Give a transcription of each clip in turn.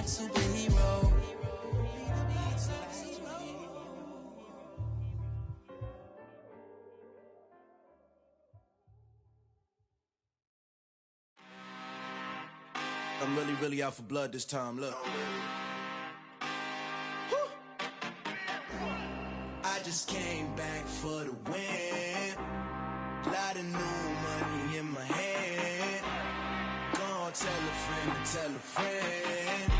superhero. I'm really out for blood this time, look. I just came back for the win. Lot of new money in my hand. Gonna tell a friend to tell a friend.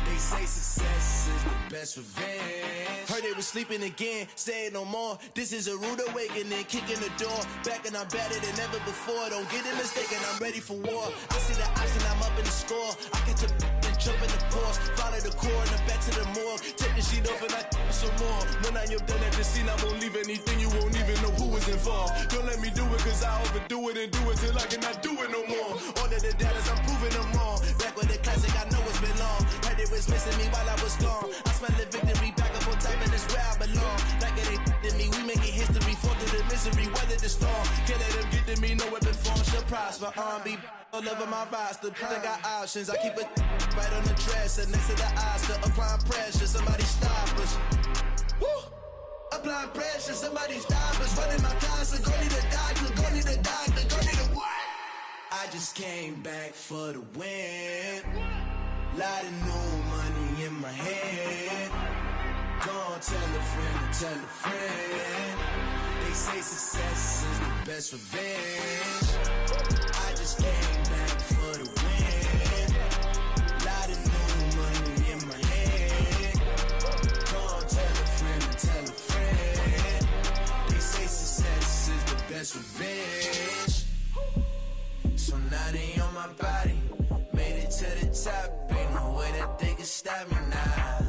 They say success is the best revenge. Heard they was sleeping again, say it no more. This is a rude awakening, kicking the door. Back and I'm better than ever before. Don't get it mistaken, I'm ready for war. I see the option, I'm up in the score. I catch a and jump in the course. Follow the core and the back to the morgue. Take the sheet off and I some more. When I am done at the scene, I won't leave anything. You won't even know who was involved. Don't let me do it, cause I overdo it and do it till I cannot do it no more. All of the doubters, I'm proving them wrong. Back with the classic, I know it's been long. Heard it was missing me while I was gone. I smell the victory back up on top, and it's where I belong. Like it ain't to me, we making history. Fall through the misery, weather the storm. Can't let them get to me, no weapon form shall prosper. Be all over my roster, I got options. I keep it right on the dresser, next to the Oscar. Applying pressure, somebody stop us. Woo! Applying pressure, somebody stop us. Running my closet, go need a doctor, go need a doctor, go need a what? I just came back for the win. Lot of new money in my hand. Gonna tell a friend to tell a friend. They say success is the best revenge. I just came back for the win. Lot of new money in my hand. Gonna tell a friend to tell a friend. They say success is the best revenge. So now they on my body. Made it to the top. Ain't no way that they can stop me now.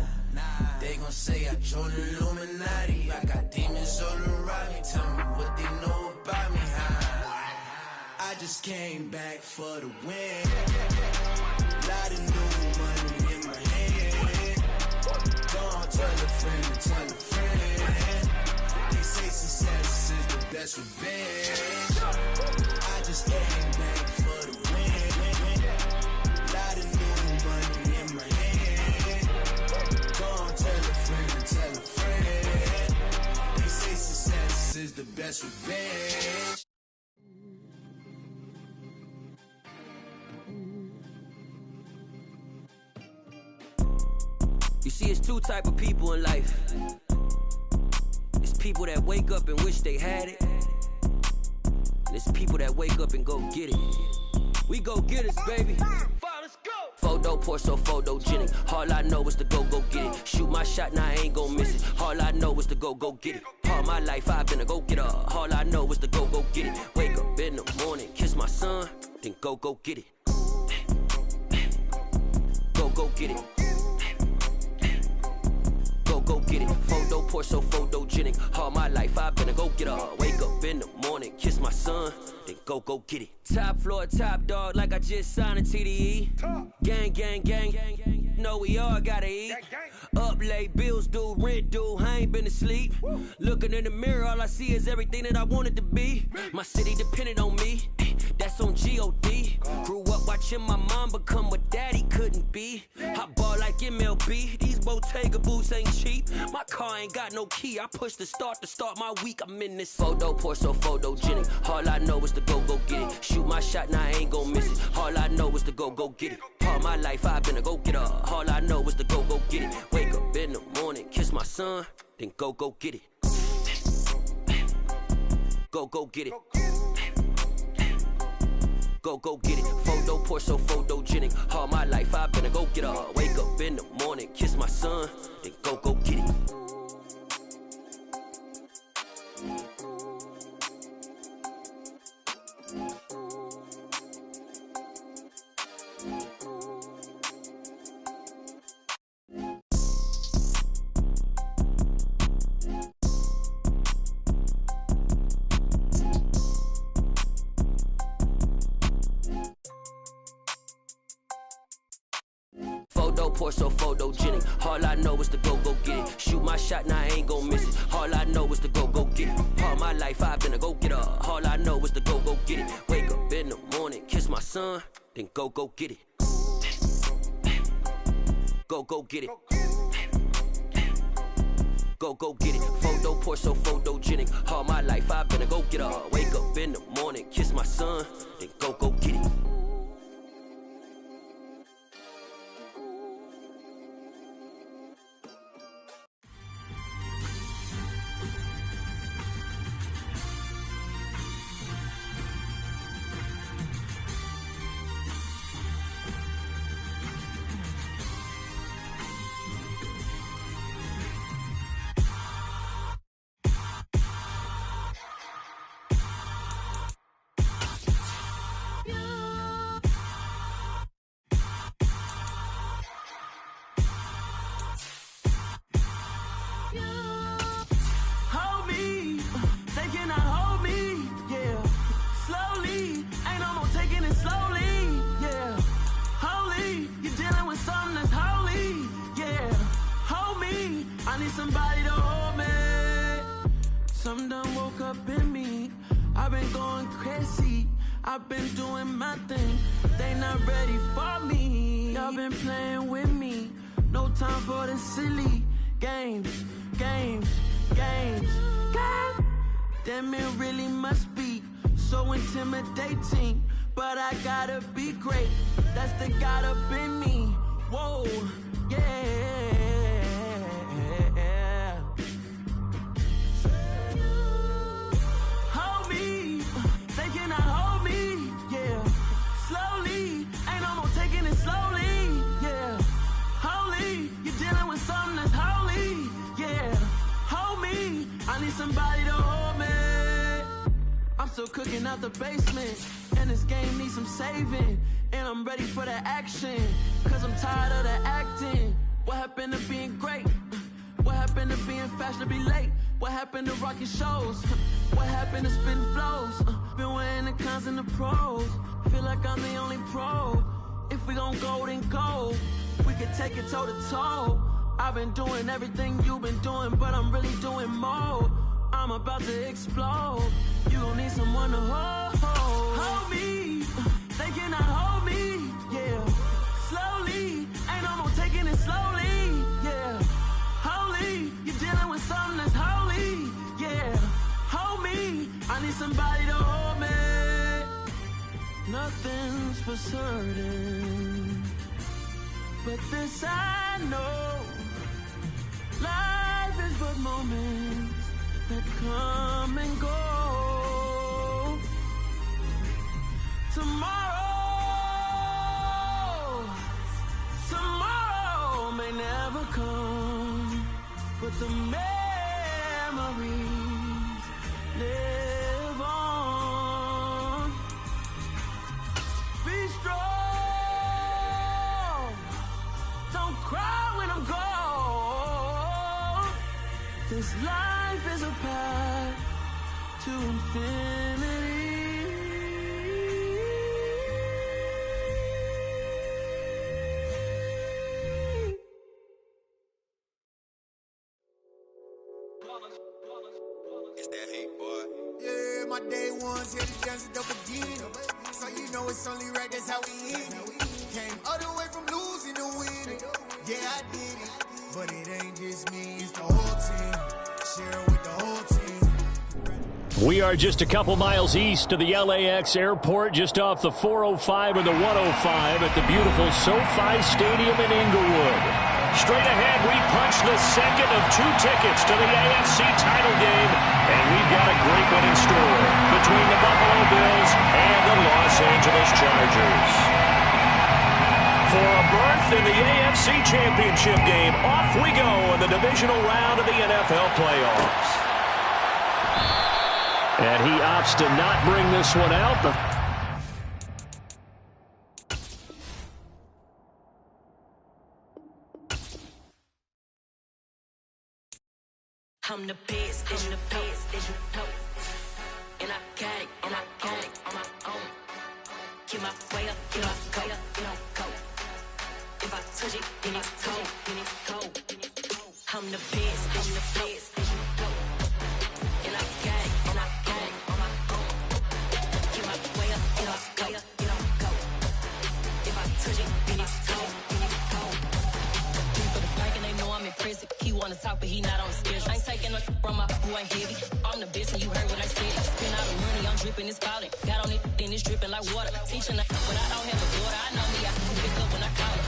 They gon' say I joined the Illuminati. I got demons all around me. Tell me what they know about me, huh? I just came back for the win. Lot of new money in my hand. Don't tell a friend to tell a friend. They say success is the best revenge. I just came back for the win. Lot of new money in my hand. Don't tell a friend to tell a friend. They say success is the best revenge. You see, it's two type of people in life. It's people that wake up and wish they had it, and it's people that wake up and go get it. We go get it, baby. Let's go. Photo pour so photogenic. All I know is to go get it. Shoot my shot, now I ain't gon' miss it. All I know is to go get it. All my life I've been a go getter. All I know is to go get it. Wake up in the morning, kiss my son, then go get it. Go get it. Go get it. Photo pour so photogenic. All my life I've been a go getter. Wake up in the morning, kiss my son, then go get it. Top floor, top dog, like I just signed a TDE. Gang. Know we all gotta eat. Up late, bills due, rent due, I ain't been asleep. Looking in the mirror, all I see is everything that I wanted to be. My city depended on me, that's on G.O.D. Grew up watching my mom become what daddy couldn't be. I ball like MLB, these Bottega boots ain't cheap. My car ain't got no key, I push the start to start my week. I'm in this photo pour so photogenic. All I know is to go get it. Shoot my shot, now I ain't gon' miss it. All I know is to go get it. All my life I've been a go getter. All I know is to go get it. Wake up in the morning, kiss my son, then go get it. Go get it. Go get it. Photo pour so photogenic. All my life I've been a go getter. Wake up in the morning, kiss my son, then go get it. Photo pour so photogenic. All I know is to go get it. Shoot my shot, now I ain't gon' miss it. All I know is to go get it. All my life I've been a go getter. All I know is to go get it. Wake up in the morning, kiss my son, then go get it. go get it. Go get it. Photo poor, so photogenic. All my life I've been a go getter. Wake up in the morning, kiss my son, then go get it. Somebody to hold me. Some done woke up in me. I've been going crazy. I've been doing my thing. They not ready for me. Y'all been playing with me. No time for the silly games. Damn, it really must be so intimidating. But I gotta be great. That's the God up in me. Whoa, yeah. Somebody to hold me. I'm still cooking out the basement, and this game needs some saving. And I'm ready for the action, cause I'm tired of the acting. What happened to being great? What happened to being fashionably late? What happened to rocking shows? What happened to spitting flows? Been weighing the cons and the pros. Feel like I'm the only pro. If we gon' go, then go. We can take it toe to toe. I've been doing everything you've been doing, but I'm really doing more. I'm about to explode. You gon' need someone to hold me. They cannot hold me, yeah. Slowly, ain't no more taking it slowly, yeah. Holy, you're dealing with something that's holy, yeah. Hold me, I need somebody to hold me. Nothing's for certain, but this I know. Life is but moments that come and go. Tomorrow may never come, but the memories live on. Be strong, don't cry when I'm gone. This life is a path to infinity. It's that hate, boy. Yeah, my day ones here to dance it up again. So you know it's only right, that's how we end it. Came all the way from losing to winning. Yeah, I did it. But it ain't just me, it's the whole team. Share with the whole team. We are just a couple miles east of the LAX airport, just off the 405 and the 105 at the beautiful SoFi Stadium in Inglewood. Straight ahead, we punch the second of two tickets to the AFC title game, and we've got a great one in store between the Buffalo Bills and the Los Angeles Chargers. For a berth in the AFC Championship game, off we go in the divisional round of the NFL playoffs. And he opts to not bring this one out. I'm the best, as you know. And I got it on my own. Get my way up, get my go. If I touch it, then it's cold. I'm the best, as you know. And I got it on my own. Get my way up, get my go. If I touch it, then it's cold. tryna talk, but he not on the schedule. I ain't taking no from my who ain't heavy. I'm the best, and you heard what I said. Spend all the money, I'm dripping, it's falling. Got on it, then it's dripping like water. Teaching her, but I don't have a daughter. I know me, I can pick up when I call her.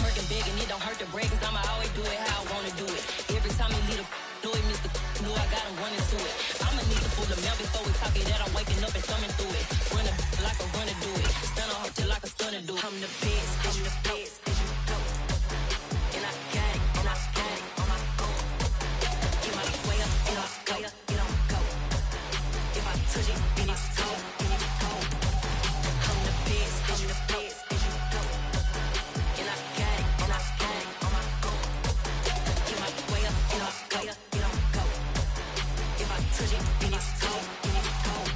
Working big, and it don't hurt to break, cause I'ma always do it how I wanna do it. Every time he lead a know it, Mr. Know I got him running to it. I'ma need to pull the mail before we talk it that I'm waking up and thumbing through it. Running like a runner do it. Stun on her till like a stunner do it. I'm the best, I'm the best, and I got it, and I got it on my own. Get my way up, and I go, it don't go. If I touch it, then it's cold, then it's cold. I'm the best, I'm the best, and I got it, and I got it on my own. Get my way up, and I go, it don't go. If I touch it, then it's cold, then it's cold.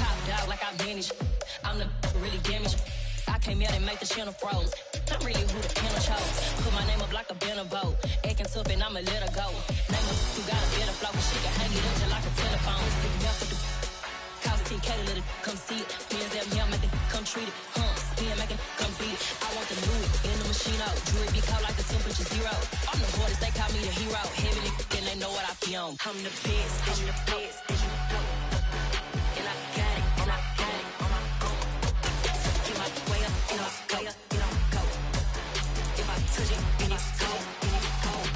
Top dog like I manage. I'm the really damaged. I came out and make the channel froze. I'm really who the panel chose. Put my name up like a banner boat. Acting tough and I'ma let her go. Name her who got a better flow. She can hang it up just like a telephone. Stick me up with the cost 10K to let it come see it. Pins at me, I'm making come treat it. Spin making come beat it. I want the Louis in the machine out. Jewelry be cold like the temperature 0. I'm the hardest, they call me the hero. Heavy and they know what I be on. I'm the best, I'm the best. And I got it, and I got it on my own. Get my way up, and I go, it don't go. If I touch it, then it's cold, then it's cold.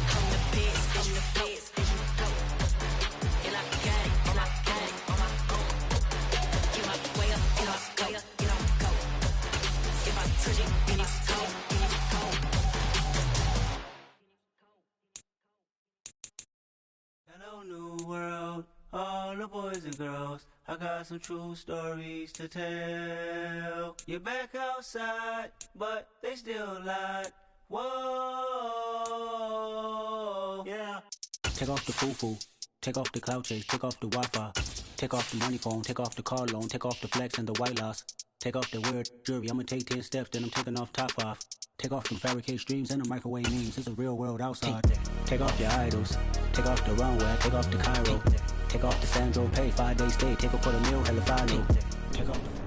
I'm the best, I'm the best. And I got it, and I got it on my own. Get my way up, and I go, it don't go. If I touch it, then it's cold, then it's cold. Hello, new world, all the boys and girls. I got some true stories to tell. You're back outside, but they still lied. Whoa, yeah. Take off the foo-foo, take off the cloud chase, take off the Wi-Fi, take off the money phone, take off the car loan, take off the flex and the white loss, take off the weird jewelry. I'ma take 10 steps, then I'm taking off top off. Take off them fabricated streams and the microwave memes. It's a real world outside. Take off your idols, take off the runway, take off the Cairo, take off the Sandro Pay, 5-day stay, take off for the meal, hella follow.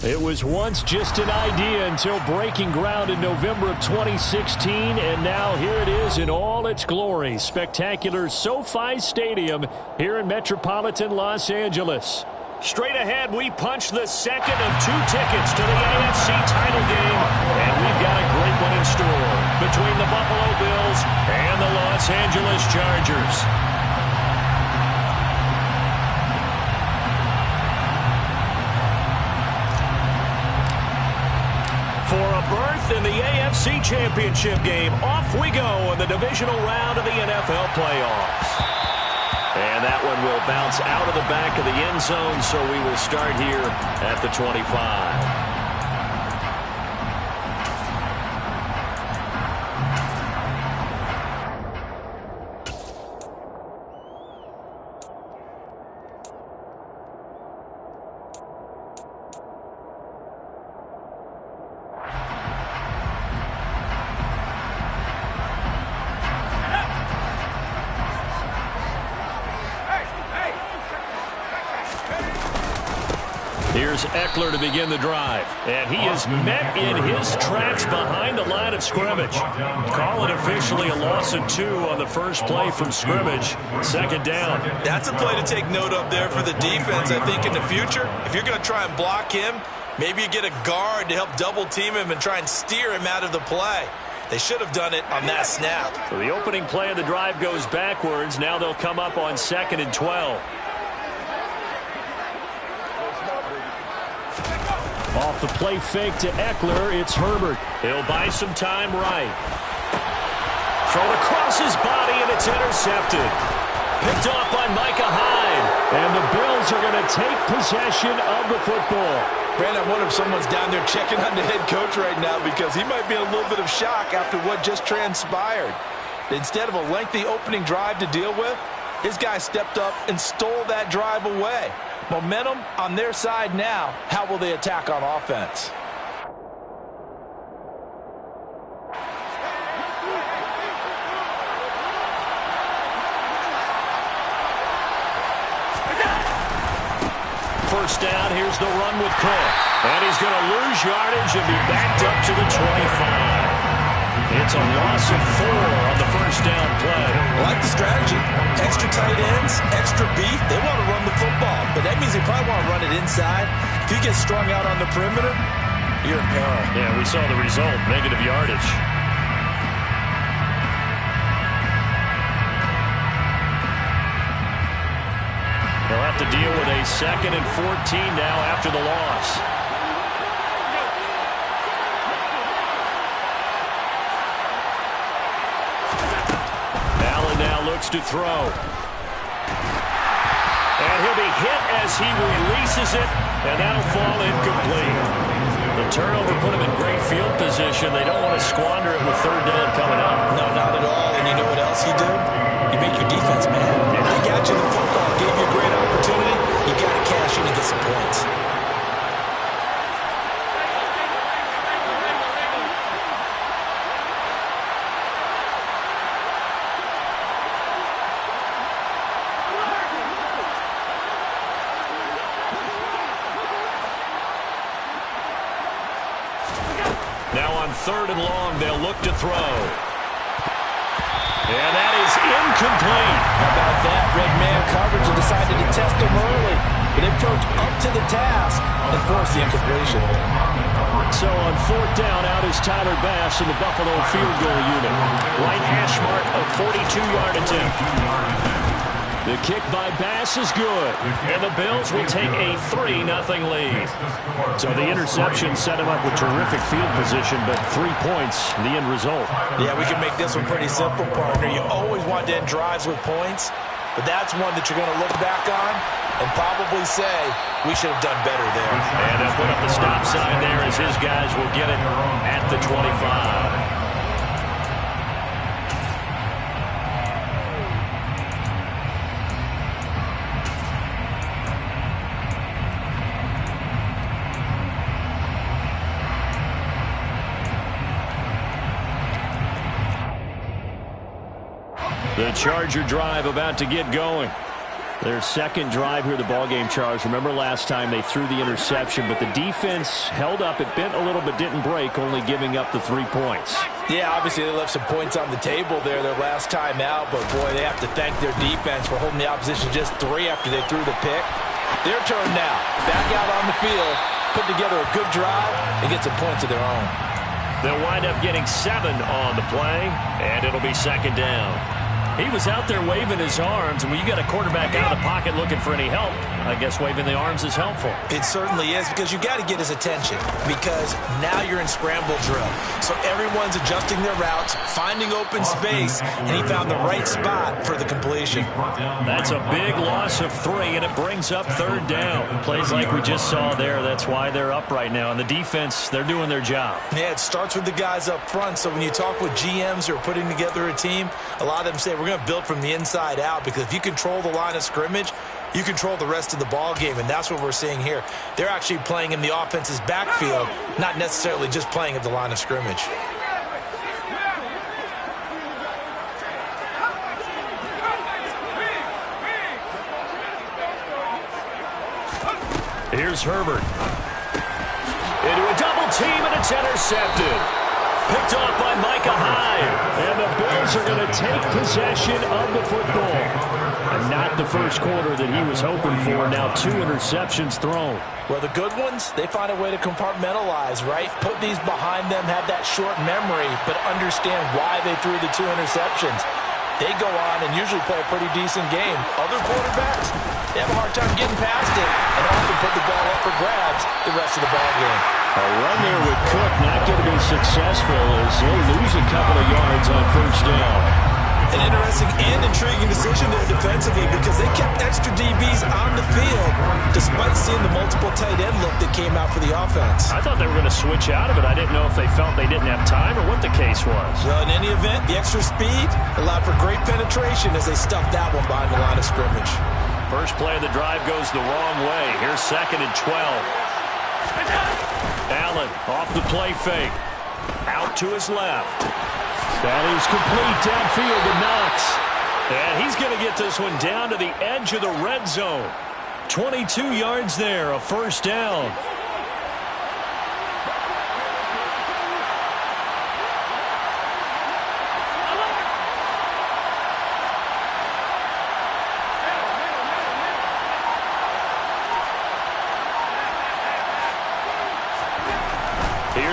It was once just an idea until breaking ground in November of 2016, and now here it is in all its glory. Spectacular SoFi Stadium here in metropolitan Los Angeles. Straight ahead, we punch the second of 2 tickets to the AFC title game, and we've got a great one in store between the Buffalo Bills and the Los Angeles Chargers. For a berth in the AFC Championship game, off we go in the divisional round of the NFL playoffs. And that one will bounce out of the back of the end zone, so we will start here at the 25. Here's Eckler to begin the drive, and he is met in his tracks behind the line of scrimmage. Call it officially a loss of 2 on the first play from scrimmage. Second down. That's a play to take note of there for the defense, I think, in the future. If you're going to try and block him, maybe you get a guard to help double team him and try and steer him out of the play. They should have done it on that snap. So the opening play of the drive goes backwards. Now they'll come up on 2nd and 12. Off the play fake to Eckler, it's Herbert. He'll buy some time right. Thrown across his body, and it's intercepted. Picked off by Micah Hyde. And the Bills are going to take possession of the football. Brandon, I wonder if someone's down there checking on the head coach right now, because he might be in a little bit of shock after what just transpired. Instead of a lengthy opening drive to deal with, his guy stepped up and stole that drive away. Momentum on their side now. How will they attack on offense? First down, here's the run with Cook. And he's going to lose yardage and be backed up to the 25. It's That's a loss of 4 on the first down play. I like the strategy. Extra tight ends, extra beef. They want to run the football, but that means they probably want to run it inside. If you get strung out on the perimeter, you're in peril. Yeah, we saw the result, negative yardage. They'll have to deal with a 2nd and 14 now after the loss. Allen now looks to throw. And he'll be hit as he releases it, and that'll fall incomplete. The turnover put him in great field position. They don't want to squander it with 3rd down coming up. No, not at all. And you know what else you do? You make your defense mad. Yeah. They got you the football, gave you a great opportunity. You got to cash in and get some points. Now on 3rd and long, they'll look to throw. And that is incomplete. How about that? Red man coverage and decided to test him early. But approached up to the task and forced the incompletion. So on 4th down, out is Tyler Bass in the Buffalo field goal unit. Right hash mark of 42-yard attempt. The kick by Bass is good, and the Bills will take a 3-0 lead. So the interception set him up with terrific field position, but 3 points, the end result. Yeah, we can make this one pretty simple, partner. You always want to end drives with points, but that's one that you're going to look back on and probably say, we should have done better there. And they'll put up the stop sign there as his guys will get it at the 25. The Charger drive about to get going. Their 2nd drive here, the ballgame, Charles. Remember last time they threw the interception, but the defense held up. It bent a little but didn't break, only giving up the 3 points. Yeah, obviously they left some points on the table there their last time out, but boy, they have to thank their defense for holding the opposition just 3 after they threw the pick. Their turn now. Back out on the field, put together a good drive, and get some points of their own. They'll wind up getting 7 on the play, and it'll be 2nd down. He was out there waving his arms, and when you got a quarterback out of the pocket looking for any help, I guess waving the arms is helpful. It certainly is, because you got to get his attention, because now you're in scramble drill. So everyone's adjusting their routes, finding open space, and he found the right spot for the completion. That's a big loss of 3, and it brings up 3rd down. Plays like we just saw there, that's why they're up right now. And the defense, they're doing their job. Yeah, it starts with the guys up front. So when you talk with GMs who are putting together a team, a lot of them say, we're going to build from the inside out, because if you control the line of scrimmage, you control the rest of the ball game, and that's what we're seeing here. They're actually playing in the offense's backfield, not necessarily just playing at the line of scrimmage. Here's Herbert. Into a double team, and it's intercepted. Picked off by Micah Hyde. And the Bills are going to take possession of the football. And not the first quarter that he was hoping for. Now 2 interceptions thrown. Well, the good ones, they find a way to compartmentalize, right? Put these behind them, have that short memory, but understand why they threw the 2 interceptions. They go on and usually play a pretty decent game. Other quarterbacks, they have a hard time getting past it and often put the ball up for grabs the rest of the ball game. A run there with Cook not going to be successful as he'll lose a couple of yards on 1st down. An interesting and intriguing decision there defensively, because they kept extra DBs on the field despite seeing the multiple tight end look that came out for the offense. I thought they were going to switch out of it. I didn't know if they felt they didn't have time or what the case was. Well, in any event, the extra speed allowed for great penetration as they stuffed that one behind the line of scrimmage. First play of the drive goes the wrong way. Here's 2nd and 12. Allen off the play fake. Out to his left. That is complete downfield to Knox. And he's going to get this one down to the edge of the red zone. 22 yards there, a 1st down.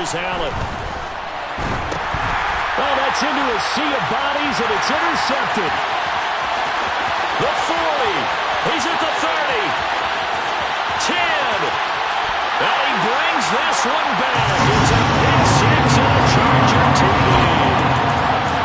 Here's Allen. Oh, that's into a sea of bodies, and it's intercepted. The 40. He's at the 30. 10. And he brings this one back. It's a pick six and a Charger TD.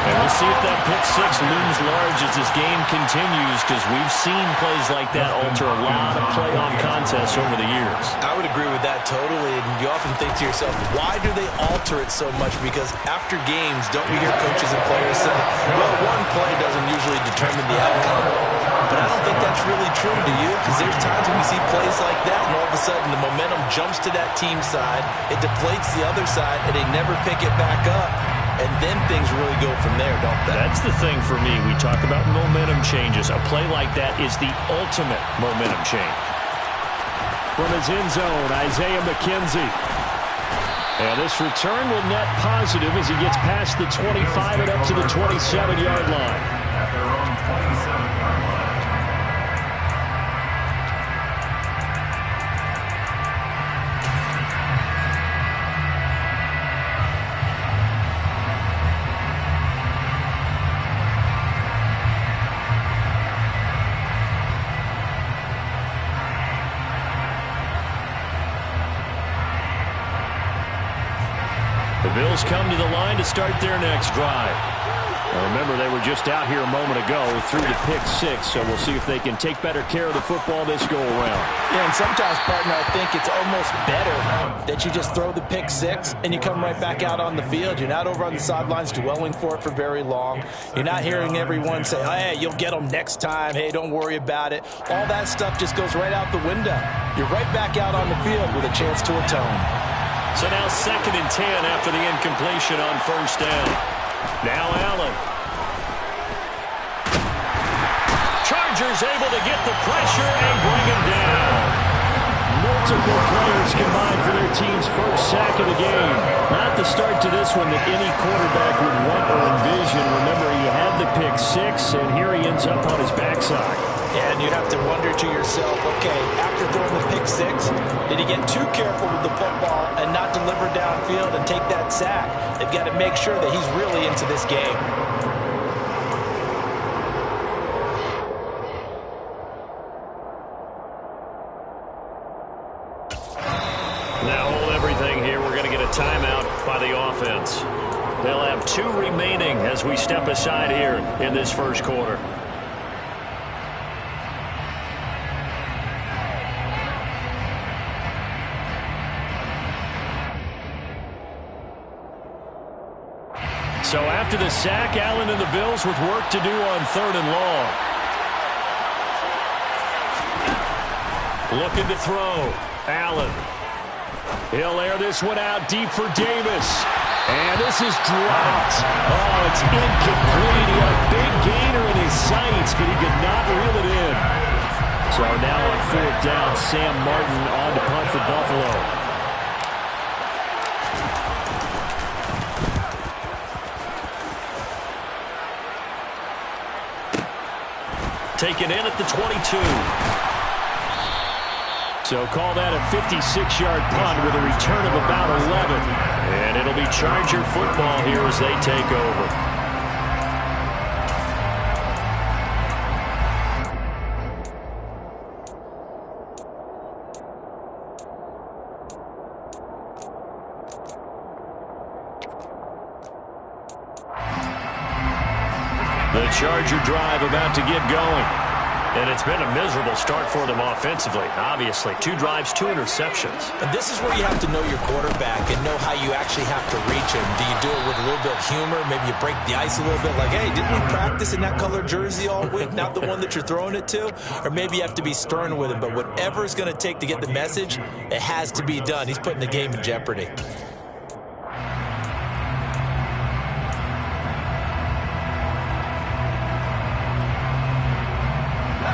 And we'll see if that pick six looms large as this game continues, because we've seen plays like that alter a lot of playoff contests over the years. I would agree with that totally. And you often think to yourself, why do they alter it so much? Because after games, don't we hear coaches and players say, well, one play doesn't usually determine the outcome. But I don't think that's really true to you, because there's times when we see plays like that, and all of a sudden the momentum jumps to that team side, it deflates the other side, and they never pick it back up. And then things really go from there, don't they? That's the thing for me. We talk about momentum changes. A play like that is the ultimate momentum change. From his end zone, Isaiah McKenzie. And this return will net positive as he gets past the 25 and up to the 27-yard line. The Bills come to the line to start their next drive. Now remember, they were just out here a moment ago through the pick six, so we'll see if they can take better care of the football this go-around. Yeah, and sometimes, partner, I think it's almost better that you just throw the pick six and you come right back out on the field. You're not over on the sidelines dwelling for it for very long. You're not hearing everyone say, oh, hey, you'll get them next time. Hey, don't worry about it. All that stuff just goes right out the window. You're right back out on the field with a chance to atone. So now 2nd and 10 after the incompletion on first down. Now Allen. Chargers able to get the pressure and bring him down. Multiple players combined for their team's first sack of the game. Not the start to this one that any quarterback would want or envision. Remember, he had the pick six, and here he ends up on his backside. And you have to wonder to yourself, okay, after throwing the pick six, did he get too careful with the football and not deliver downfield and take that sack? They've got to make sure that he's really into this game. Now hold everything here. We're going to get a timeout by the offense. They'll have 2 remaining as we step aside here in this first quarter. So after the sack, Allen and the Bills with work to do on 3rd and long. Looking to throw. Allen. He'll air this one out deep for Davis. And this is dropped. Oh, it's incomplete. He had a big gainer in his sights, but he could not reel it in. So now on 4th down, Sam Martin on to punt for Buffalo. Taken in at the 22. So call that a 56-yard punt with a return of about 11. And it'll be Charger football here as they take over. The Charger drive about to get going. And it's been a miserable start for them offensively, obviously. 2 drives, 2 interceptions. And this is where you have to know your quarterback and know how you actually have to reach him. Do you do it with a little bit of humor? Maybe you break the ice a little bit, like, hey, didn't we practice in that color jersey all week, not the one that you're throwing it to? Or maybe you have to be stern with him. But whatever it's going to take to get the message, it has to be done. He's putting the game in jeopardy.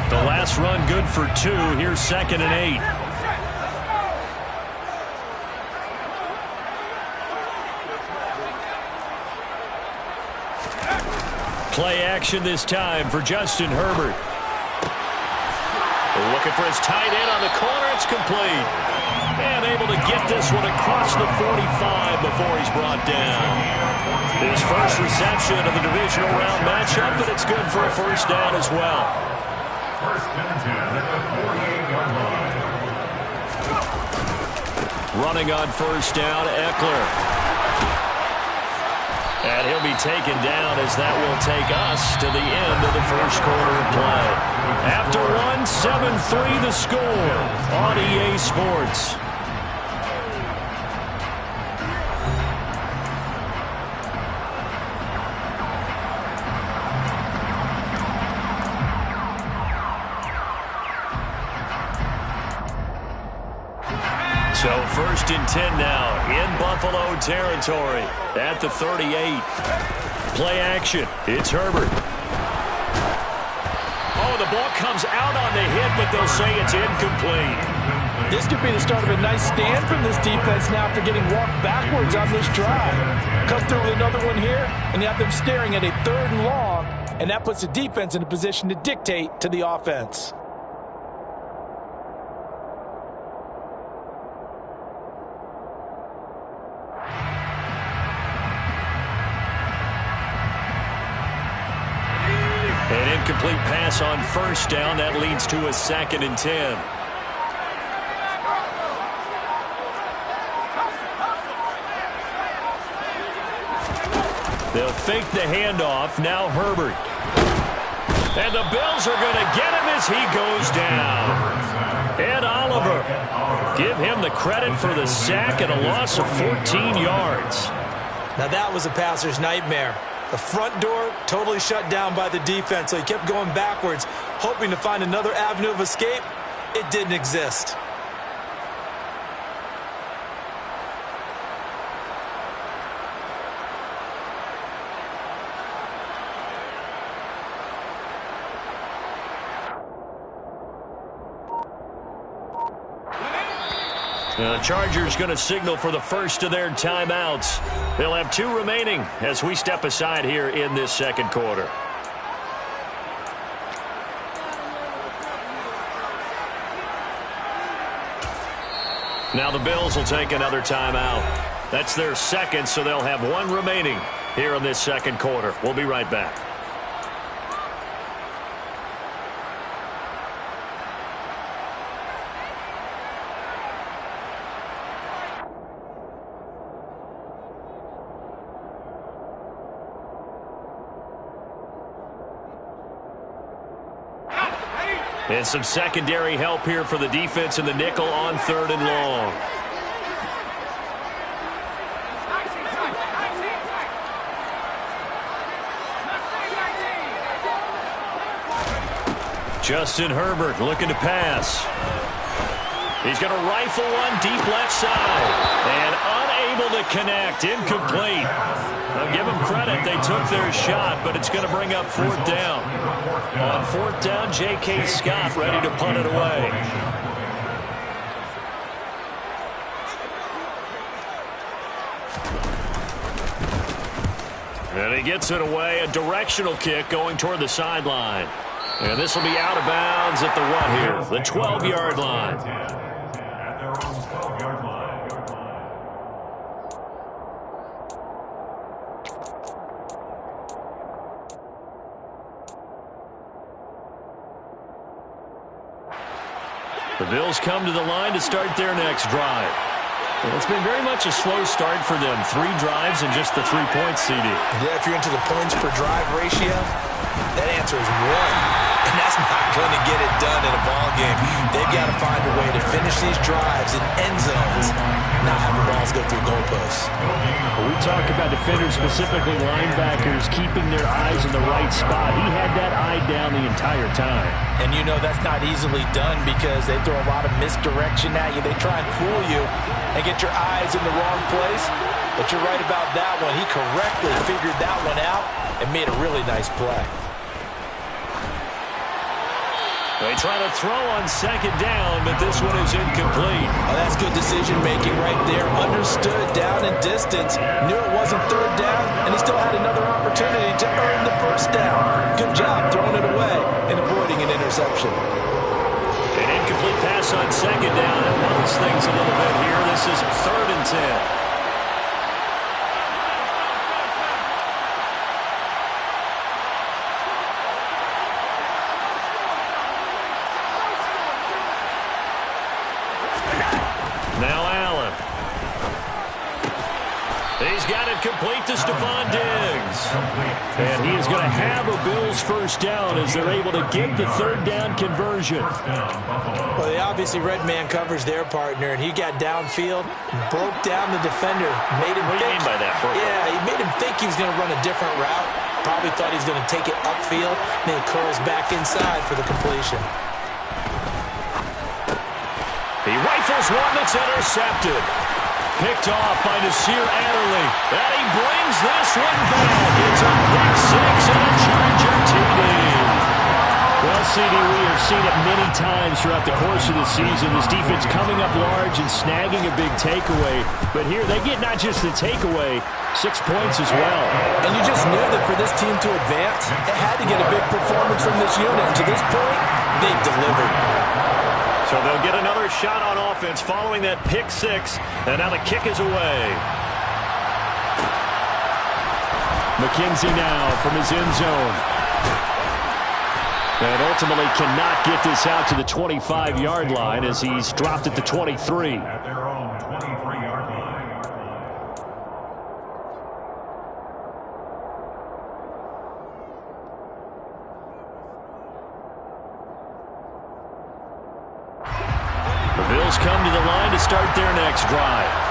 The last run good for 2. Here's 2nd and 8. Play action this time for Justin Herbert. Looking for his tight end on the corner. It's complete. And able to get this one across the 45 before he's brought down. His first reception of the divisional round matchup, but it's good for a first down as well. First and 10 at the 48-yard line. Running on first down, Eckler. And he'll be taken down as that will take us to the end of the first quarter of play. After one, 7-3 the score on EA Sports. So first and 10 now in Buffalo territory at the 38. Play action. It's Herbert. Oh, the ball comes out on the hit, but they'll say it's incomplete. This could be the start of a nice stand from this defense now after getting walked backwards on this drive. Come through with another one here, and you have them staring at a 3rd and long, and that puts the defense in a position to dictate to the offense. An incomplete pass on first down. That leads to a 2nd and 10. They'll fake the handoff. Now Herbert. And the Bills are going to get him as he goes down. Ed Oliver. Give him the credit for the sack and a loss of 14 yards. Now that was a passer's nightmare. The front door totally shut down by the defense, so he kept going backwards, hoping to find another avenue of escape. It didn't exist. The Chargers going to signal for the first of their timeouts. They'll have 2 remaining as we step aside here in this second quarter. Now the Bills will take another timeout. That's their second, so they'll have 1 remaining here in this second quarter. We'll be right back. And some secondary help here for the defense in the nickel on 3rd and long. Justin Herbert looking to pass. He's going to rifle one deep left side. And unable to connect. Incomplete. I'll give them credit. They took their shot, but it's going to bring up 4th down. On 4th down, J.K. Scott ready to punt it away. And he gets it away. A directional kick going toward the sideline. And this will be out of bounds at the what here? The 12-yard line. At their own 12-yard line. The Bills come to the line to start their next drive. Well, it's been very much a slow start for them. 3 drives and just the 3 points, CD. Yeah, if you're into the points per drive ratio, that answer is 1. And that's not going to get it done in a ball game. They've got to find a way to finish these drives in end zones, not have the balls go through goalposts. Well, we talk about defenders, specifically linebackers, keeping their eyes in the right spot. He had that eye down the entire time. And you know that's not easily done because they throw a lot of misdirection at you. They try and fool you and get your eyes in the wrong place. But you're right about that one. He correctly figured that one out and made a really nice play. They try to throw on 2nd down, but this one is incomplete. Oh, that's good decision-making right there. Understood down and distance. Knew it wasn't 3rd down, and he still had another opportunity to earn the 1st down. Good job throwing it away and avoiding an interception. adjust things a little bit here. This is 3rd and 10. Now Allen. He's got it complete to Stephon Diggs. And he is going to have a Bills first down as they're able to get the 3rd down conversion. Well, they obviously read man coverage their partner, and he got downfield, broke down the defender, made him What do you mean by that, Bro? Yeah, he made him think he was going to run a different route. Probably thought he was going to take it upfield, then he curls back inside for the completion. He rifles one that's intercepted. Picked off by Nasir Adderley. And he brings this one back. It's a pick 6 and a Charger TD. Well, CD, we have seen it many times throughout the course of the season. This defense coming up large and snagging a big takeaway. But here, they get not just the takeaway, 6 points as well. And you just knew that for this team to advance, it had to get a big performance from this unit. And to this point, they've delivered. So they'll get another shot on offense following that pick 6, and now the kick is away. McKenzie now from his end zone. And ultimately cannot get this out to the 25-yard line as he's dropped at the 23. At their own 23-yard line. The Bills come to the line to start their next drive.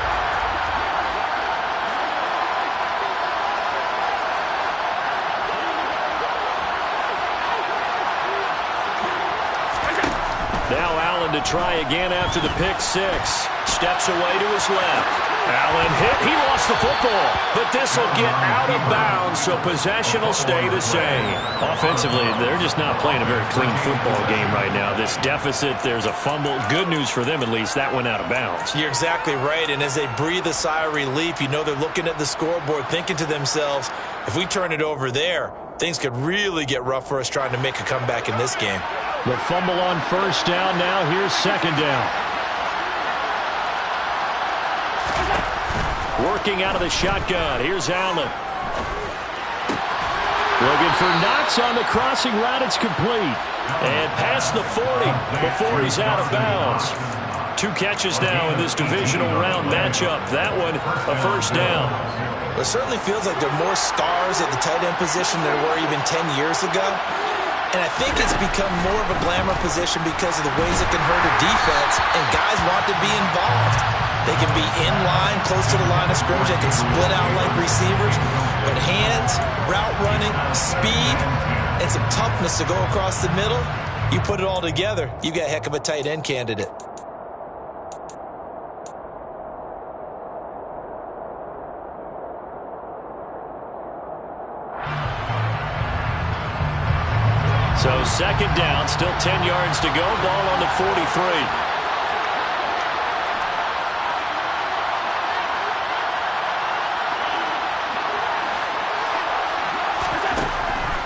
Now Allen to try again after the pick 6. Steps away to his left. Allen hit. He lost the football. But this will get out of bounds, so possession will stay the same. Offensively, they're just not playing a very clean football game right now. This deficit, there's a fumble. Good news for them, at least. That went out of bounds. You're exactly right. And as they breathe a sigh of relief, you know they're looking at the scoreboard, thinking to themselves, if we turn it over there, things could really get rough for us trying to make a comeback in this game. The fumble on first down. Now here's 2nd down. Working out of the shotgun. Here's Allen. Looking for Knox on the crossing route. It's complete. And past the 40 before he's out of bounds. 2 catches now in this divisional round matchup. That one a first down. It certainly feels like there are more stars at the tight end position than there were even 10 years ago. And I think it's become more of a glamour position because of the ways it can hurt a defense, and guys want to be involved. They can be in line, close to the line of scrimmage. They can split out like receivers. But hands, route running, speed, and some toughness to go across the middle, you put it all together, you got a heck of a tight end candidate. So 2nd down, still 10 yards to go. Ball on the 43.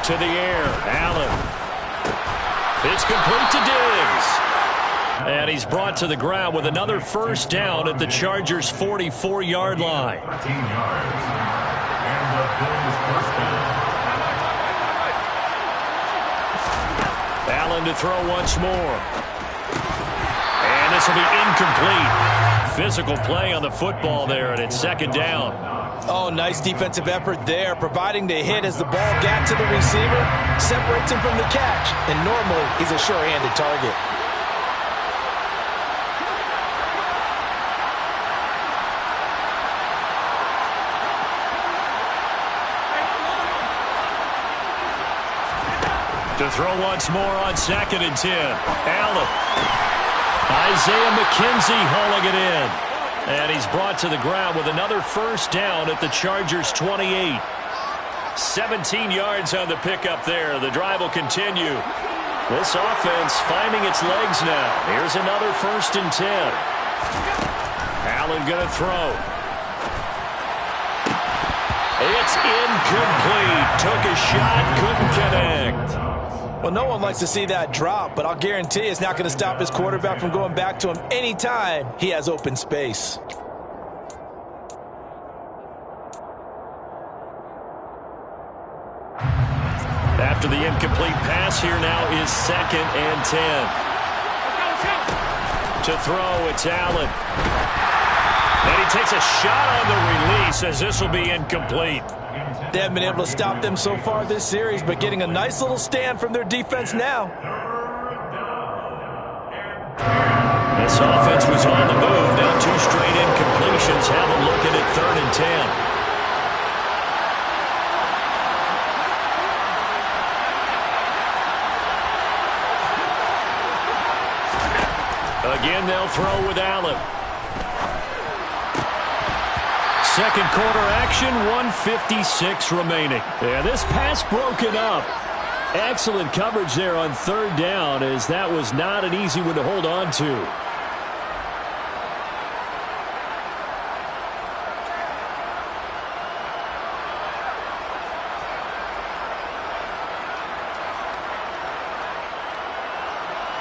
To the air, Allen. It's complete to Diggs. And he's brought to the ground with another first down at the Chargers' 44-yard line. 14 yards. And the Bills first down. Allen to throw once more. And this will be incomplete. Physical play on the football there, and it's 2nd down. Oh, nice defensive effort there, providing the hit as the ball got to the receiver, separates him from the catch, and normally he's a sure-handed target. To throw once more on 2nd and 10. Allen. Isaiah McKenzie hauling it in. And he's brought to the ground with another first down at the Chargers' 28. 17 yards on the pickup there. The drive will continue. This offense finding its legs now. Here's another 1st and 10. Allen going to throw. It's incomplete. Took a shot, couldn't connect. Well, no one likes to see that drop, but I'll guarantee it's not going to stop his quarterback from going back to him anytime he has open space. After the incomplete pass, here now is 2nd and 10. To throw, it's Allen. And he takes a shot on the release as this will be incomplete. They haven't been able to stop them so far this series, but getting a nice little stand from their defense now. This offense was on the move. Now 2 straight incompletions. Have them looking at 3rd and 10. Again, they'll throw with Allen. Second quarter action, 1:56 remaining. Yeah, this pass broken up. Excellent coverage there on 3rd down, as that was not an easy one to hold on to.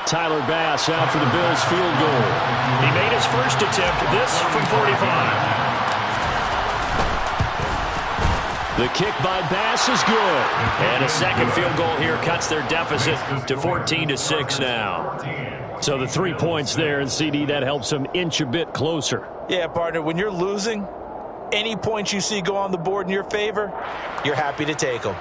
Tyler Bass out for the Bills field goal. He made his first attempt, this from 45. The kick by Bass is good. And a second field goal here cuts their deficit to 14-6 now. So the 3 points there, and CD, that helps them inch a bit closer. Yeah, partner, when you're losing, any points you see go on the board in your favor, you're happy to take them.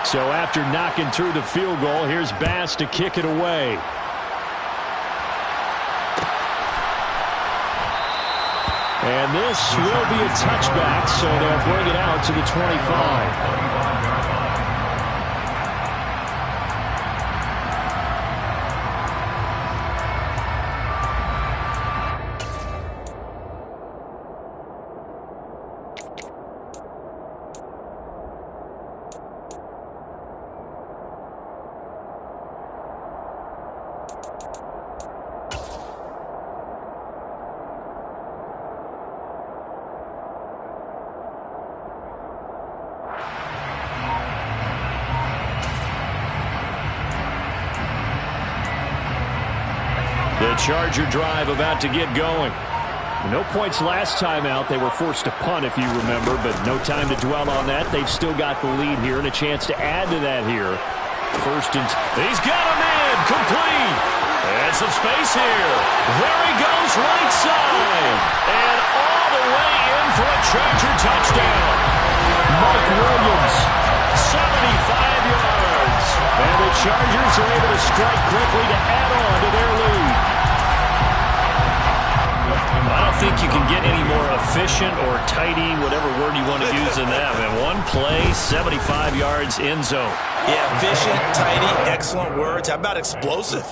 So after knocking through the field goal, here's Bass to kick it away. And this will be a touchback, so they'll bring it out to the 25. The Charger drive about to get going. No points last time out. They were forced to punt, if you remember, but no time to dwell on that. They've still got the lead here and a chance to add to that here. First and he's got him in, complete. And some space here. There he goes, right side. And all the way in for a Charger touchdown. Mike Williams, 75 yards. And the Chargers are able to strike quickly to add on to their lead. I don't think you can get any more efficient or tidy, whatever word you want to use in that. Man, one play, 75 yards, end zone. Yeah, efficient, tidy, excellent words. How about explosive?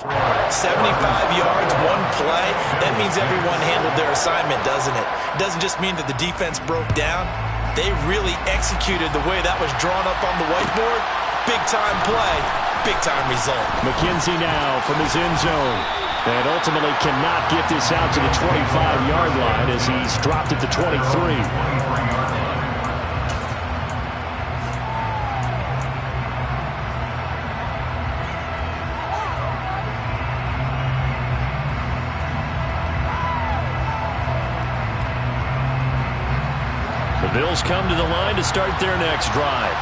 75 yards, one play. That means everyone handled their assignment, doesn't it? It doesn't just mean that the defense broke down. They really executed the way that was drawn up on the whiteboard. Big-time play, big-time result. McKenzie now from his end zone. And ultimately cannot get this out to the 25-yard line as he's dropped it to 23. The Bills come to the line to start their next drive.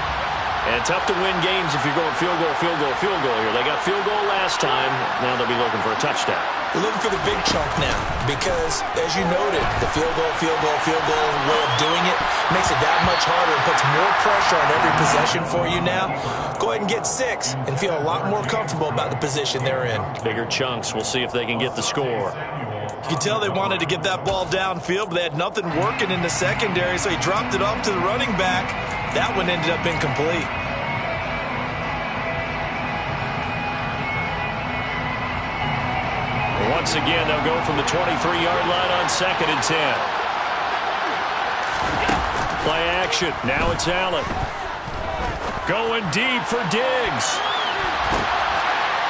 And tough to win games if you're going field goal, field goal, field goal here. They got field goal last time. Now they'll be looking for a touchdown. We're looking for the big chunk now because, as you noted, the field goal way of doing it makes it that much harder and puts more pressure on every possession for you now. Go ahead and get 6 and feel a lot more comfortable about the position they're in. Bigger chunks. We'll see if they can get the score. You can tell they wanted to get that ball downfield, but they had nothing working in the secondary, so he dropped it off to the running back. That one ended up incomplete. Once again, they'll go from the 23-yard line on 2nd and 10. Play action. Now it's Allen. Going deep for Diggs.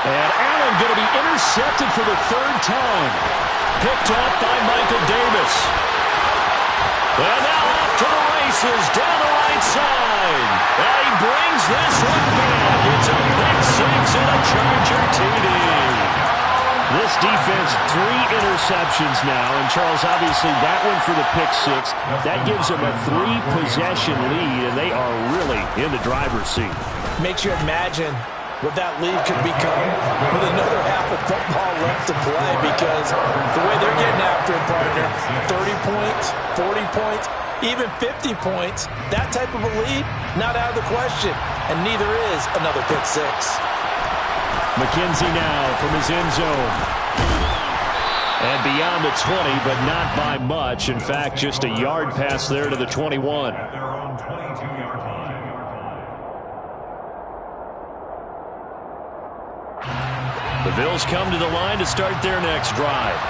And Allen going to be intercepted for the 3rd time. Picked up by Michael Davis. And now off to the races down the right side. And he brings this one back. It's a pick six and a Charger TD. This defense, 3 interceptions now. And, Charles, obviously that one for the pick six. That gives them a 3-possession lead, and they are really in the driver's seat. Makes you imagine what that lead could become with another half of football left to play, because the way they're getting after it, partner, 30 points, 40 points, even 50 points, that type of a lead, not out of the question. And neither is another pick six. McKenzie now from his end zone. And beyond the 20, but not by much. In fact, just a yard pass there to the 21. The Bills come to the line to start their next drive.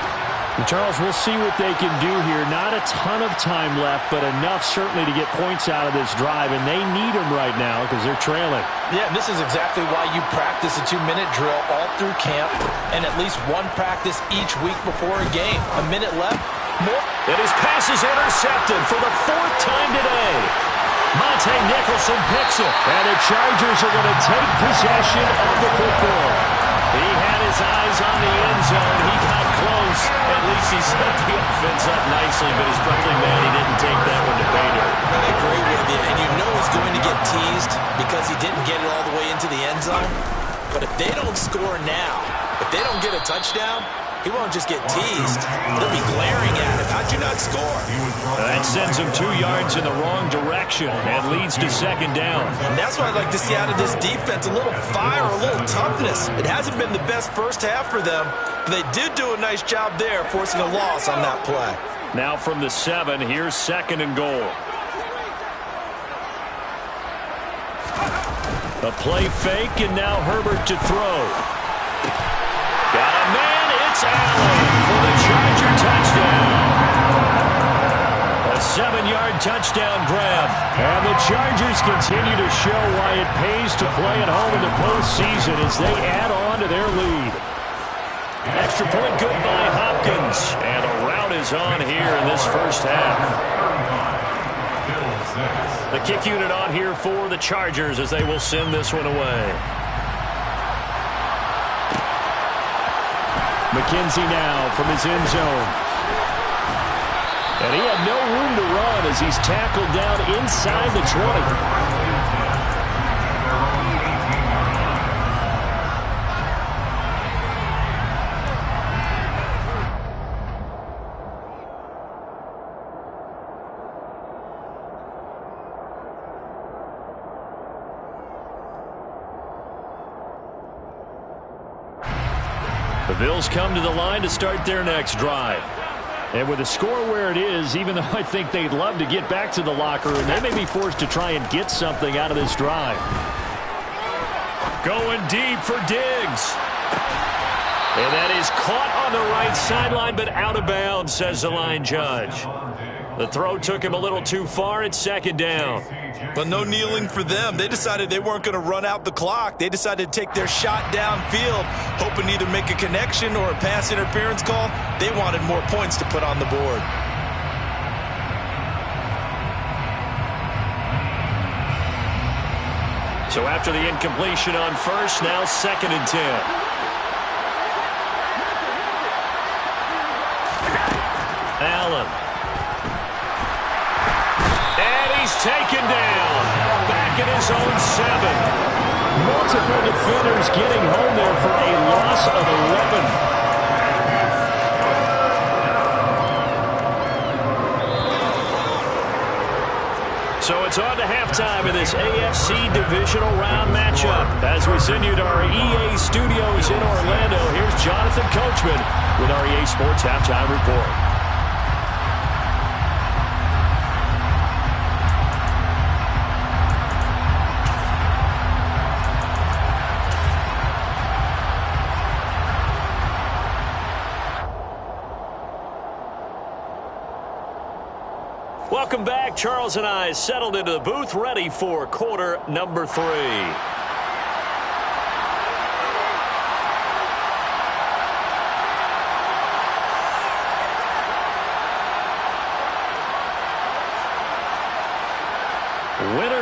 And Charles, we'll see what they can do here. Not a ton of time left, but enough certainly to get points out of this drive, and they need them right now because they're trailing. Yeah, and this is exactly why you practice a 2-minute drill all through camp and at least one practice each week before a game. A minute left. More. And his pass is intercepted for the 4th time today. Monte Nicholson picks it, and the Chargers are going to take possession of the football. He had his eyes on the end zone. He got close. At least he set the offense up nicely, but he's probably mad he didn't take that one to pay dirt. I agree with you, and you know he's going to get teased because he didn't get it all the way into the end zone. But if they don't score now, if they don't get a touchdown, he won't just get teased. They'll be glaring at him. How'd you not score? That sends him 2 yards in the wrong direction and leads to 2nd down. And that's what I'd like to see out of this defense, a little fire, a little toughness. It hasn't been the best first half for them, but they did do a nice job there, forcing a loss on that play. Now from the 7, here's 2nd and goal. A play fake, and now Herbert to throw. Got a man. It's Allen for the Charger touchdown. A 7-yard touchdown grab. And the Chargers continue to show why it pays to play at home in the postseason as they add on to their lead. Extra point good by Hopkins. And a rout is on here in this first half. The kick unit on here for the Chargers as they will send this one away. McKenzie now from his end zone. And he had no room to run as he's tackled down inside the 20. The Bills come to the line to start their next drive. And with the score where it is, even though I think they'd love to get back to the locker room, they may be forced to try and get something out of this drive. Going deep for Diggs. And that is caught on the right sideline, but out of bounds, says the line judge. The throw took him a little too far. It's 2nd down. But no kneeling for them. They decided they weren't going to run out the clock. They decided to take their shot downfield, hoping to either make a connection or a pass interference call. They wanted more points to put on the board. So after the incompletion on first, now 2nd and 10. Allen. He's taken down. Back at his own 7. Multiple defenders getting home there for a loss of 11. So it's on to halftime in this AFC divisional round matchup. As we send you to our EA studios in Orlando, here's Jonathan Coachman with our EA Sports Halftime Report. Welcome back. Charles and I settled into the booth, ready for quarter number 3.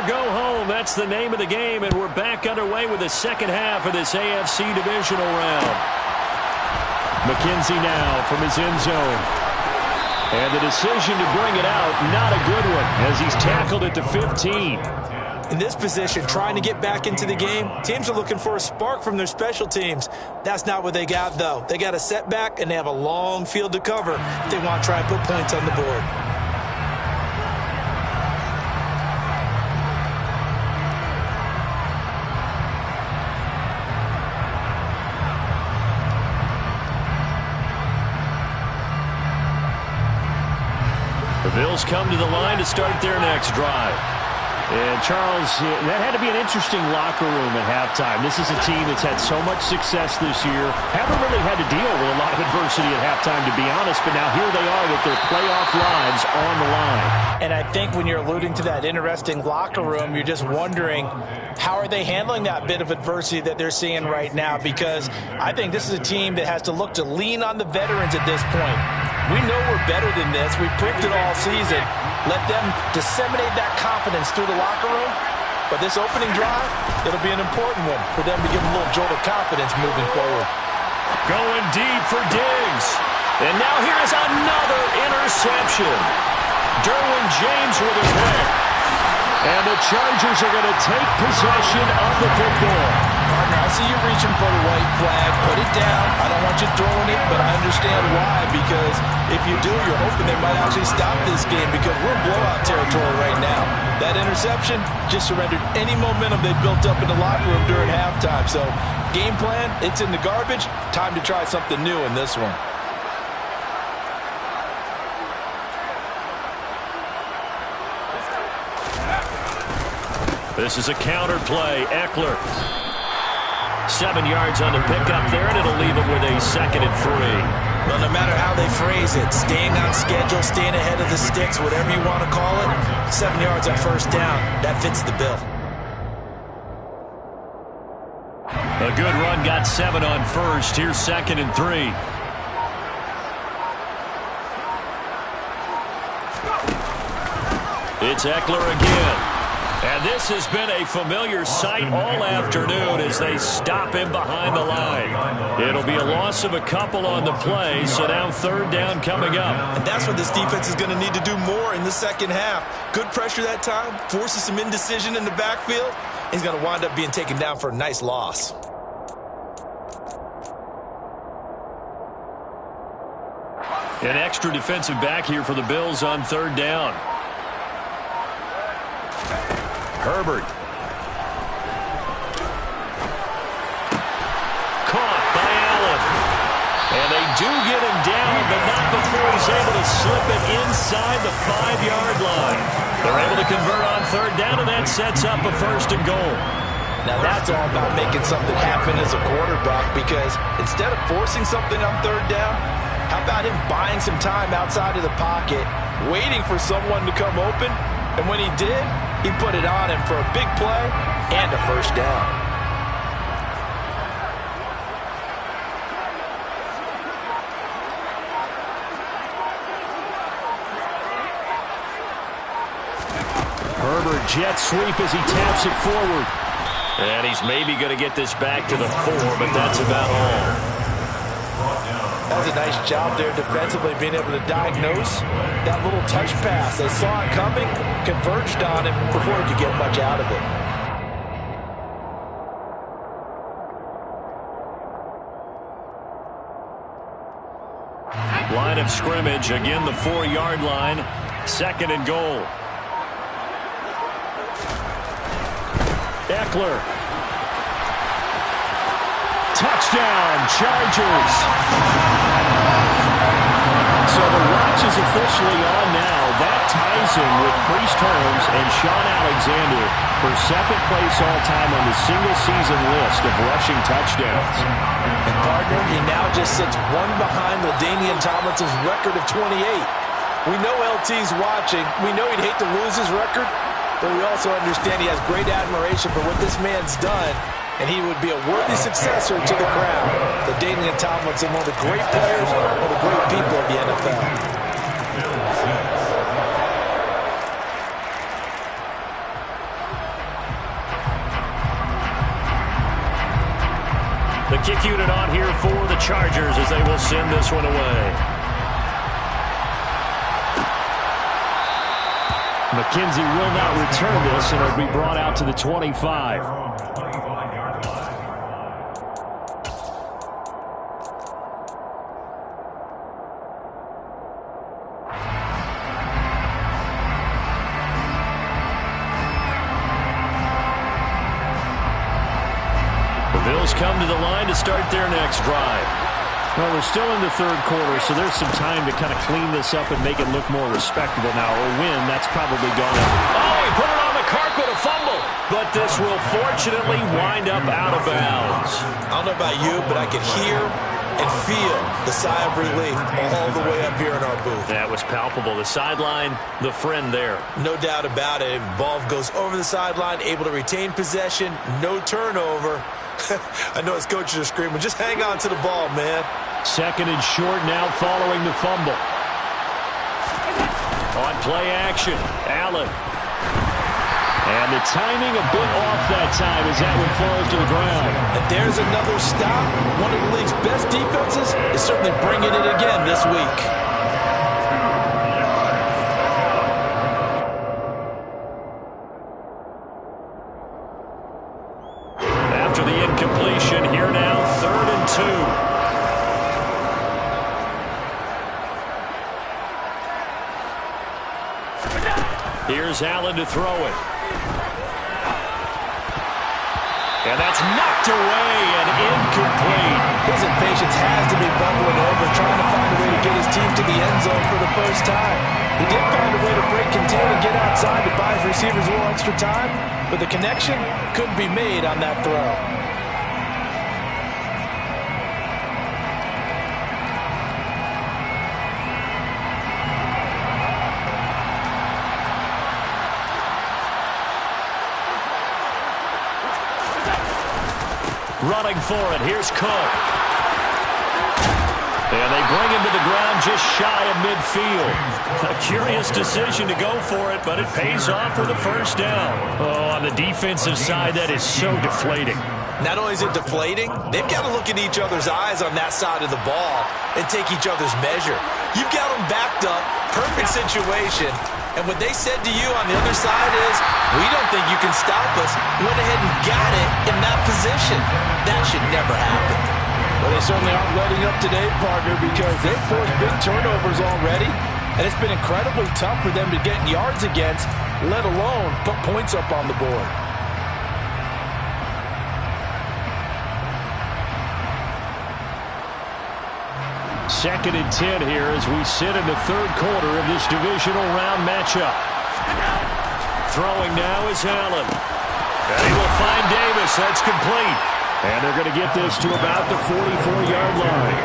or go home. That's the name of the game, and we're back underway with the second half of this AFC divisional round. McKenzie now from his end zone. And the decision to bring it out, not a good one, as he's tackled at the 15. In this position, trying to get back into the game, teams are looking for a spark from their special teams. That's not what they got, though. They got a setback, and they have a long field to cover if they want to try and put points on the board. The Bills come to the line to start their next drive. And, Charles, that had to be an interesting locker room at halftime. This is a team that's had so much success this year. Haven't really had to deal with a lot of adversity at halftime, to be honest. But now here they are with their playoff lives on the line. And I think when you're alluding to that interesting locker room, you're just wondering, how are they handling that bit of adversity that they're seeing right now? Because I think this is a team that has to look to lean on the veterans at this point. We know we're better than this. We've proved it all season. Let them disseminate that confidence through the locker room. But this opening drive, it'll be an important one for them to give them a little jolt of confidence moving forward. Going deep for Diggs. And now here's another interception. Derwin James with a pick. And the Chargers are going to take possession of the football. Partner, I see you reaching for the white flag. Put it down. I don't want you throwing it, but I understand why. Because if you do, you're hoping they might actually stop this game, because we're in blowout territory right now. That interception just surrendered any momentum they built up in the locker room during halftime. So game plan, it's in the garbage. Time to try something new in this one. This is a counter play. Eckler. 7 yards on the pickup there, and it'll leave him with a 2nd and 3. Well, no matter how they phrase it, staying on schedule, staying ahead of the sticks, whatever you want to call it, 7 yards on first down, that fits the bill. A good run, got 7 on first. Here's 2nd and 3. It's Eckler again. And this has been a familiar sight all afternoon as they stop him behind the line. It'll be a loss of a couple on the play, so now 3rd down coming up. And that's what this defense is going to need to do more in the second half. Good pressure that time, forces some indecision in the backfield. He's going to wind up being taken down for a nice loss. An extra defensive back here for the Bills on 3rd down. Herbert. Caught by Allen. And they do get him down, but not before he's able to slip it inside the 5-yard line. They're able to convert on 3rd down, and that sets up a 1st and goal. Now that's all about making something happen as a quarterback, because instead of forcing something on 3rd down, how about him buying some time outside of the pocket, waiting for someone to come open, and when he did, he put it on him for a big play and a 1st down. Herbert jet sweep as he taps it forward. And he's maybe going to get this back to the 4, but that's about all. That was a nice job there defensively, being able to diagnose that little touch pass. They saw it coming, converged on him before he could get much out of it. Line of scrimmage, again the 4-yard line, 2nd and goal. Eckler. Touchdown, Chargers. So the watch is officially on now. That ties him with Priest Holmes and Sean Alexander for 2nd place all-time on the single-season list of rushing touchdowns. And partner, he now just sits 1 behind LaDainian Tomlinson's record of 28. We know LT's watching. We know he'd hate to lose his record, but we also understand he has great admiration for what this man's done, and he would be a worthy successor to the crown. LaDainian Tomlinson, one of the great players, one of the great people of the NFL. The kick unit on here for the Chargers as they will send this one away. McKenzie will not return this, and it'll be brought out to the 25. Bills come to the line to start their next drive. Well, we're still in the third quarter, so there's some time to kind of clean this up and make it look more respectable. Now, a win, that's probably gone. Oh, he put it on the carpet, a fumble. But this will fortunately wind up out of bounds. I don't know about you, but I could hear and feel the sigh of relief all the way up here in our booth. That was palpable. The sideline, the friend there. No doubt about it. Ball goes over the sideline, able to retain possession, no turnover. I know his coaches are screaming, just hang on to the ball, man. Second and short now following the fumble. On play action, Allen. And the timing a bit off that time as that one falls to the ground. And there's another stop. One of the league's best defenses is certainly bringing it again this week. After the incompletion, here now, 3rd and 2. Here's Allen to throw it. And that's knocked away and incomplete. His impatience has to be bubbling over, trying to find a way to get his team to the end zone for the first time. He did find a way to break contain and get outside to buy his receivers a little extra time, but the connection couldn't be made on that throw. Running for it. Here's Cook. And they bring him to the ground just shy of midfield. A curious decision to go for it, but it pays off for the first down. Oh, on the defensive side, that is so deflating. Not only is it deflating, they've got to look in each other's eyes on that side of the ball and take each other's measure. You've got them backed up, perfect situation, and what they said to you on the other side is, we don't think you can stop us. Went ahead and got it in that position. That should never happen. Well, they certainly aren't letting up today, partner, because they've forced big turnovers already, and it's been incredibly tough for them to get yards against, let alone put points up on the board. Second and 10 here as we sit in the third quarter of this divisional round matchup. Throwing now is Allen. And he will find Davis. That's complete. And they're going to get this to about the 44-yard line.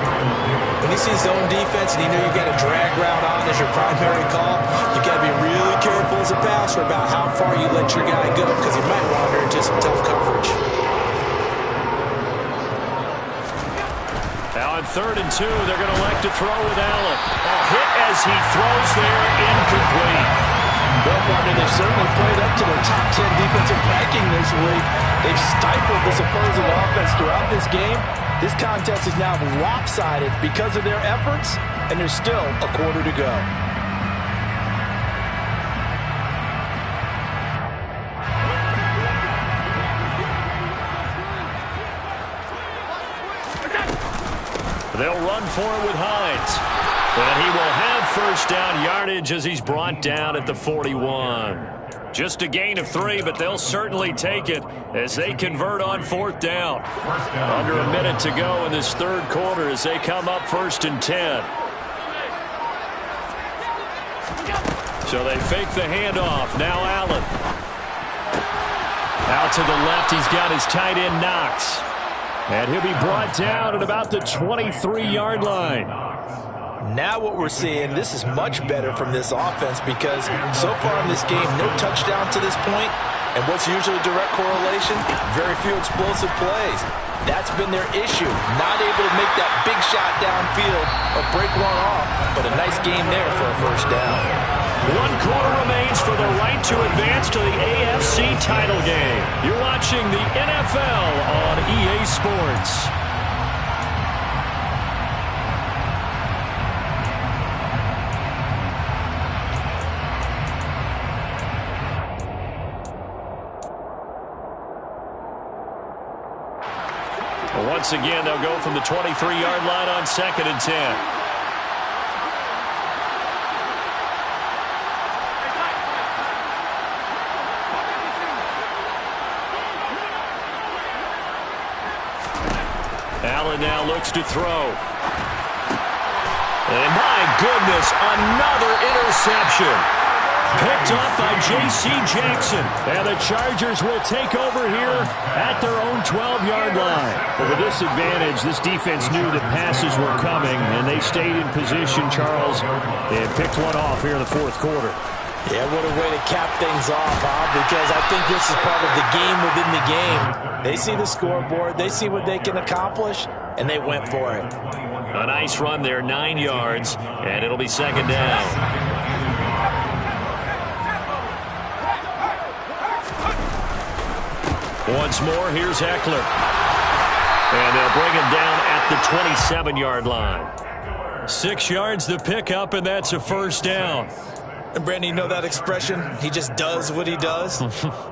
When you see zone defense and you know you've got a drag route on as your primary call, you've got to be really careful as a passer about how far you let your guy go because he might wander into some tough coverage. Now on 3rd and 2, they're going to elect to throw with Allen. A hit as he throws there, incomplete. Well, partner, they've certainly played up to their top 10 defensive ranking this week. They've stifled this opposing offense throughout this game. This contest is now lopsided because of their efforts, and there's still a quarter to go. They'll run for it with Hines. And he will have first down yardage as he's brought down at the 41. Just a gain of 3, but they'll certainly take it as they convert on 4th down. Under a minute to go in this third quarter as they come up 1st and 10. So they fake the handoff. Now Allen. Out to the left, he's got his tight end Knox. And he'll be brought down at about the 23-yard line. Now what we're seeing, this is much better from this offense because so far in this game, no touchdown to this point. And what's usually a direct correlation? Very few explosive plays. That's been their issue. Not able to make that big shot downfield or break one off, but a nice game there for a first down. 1 quarter remains for the right to advance to the AFC title game. You're watching the NFL on EA Sports. Once again, they'll go from the 23-yard line on 2nd and 10. Allen now looks to throw. And my goodness, another interception. Picked up by J.C. Jackson. And the Chargers will take over here at their own 12-yard line. But with this advantage, this defense knew that passes were coming, and they stayed in position, Charles, and picked one off here in the fourth quarter. Yeah, what a way to cap things off, huh? Because I think this is part of the game within the game. They see the scoreboard, they see what they can accomplish, and they went for it. A nice run there, 9 yards, and it'll be 2nd down. Once more, here's Eckler. And they'll bring him down at the 27-yard line. 6 yards the pickup, and that's a first down. And Brandon, you know that expression? He just does what he does.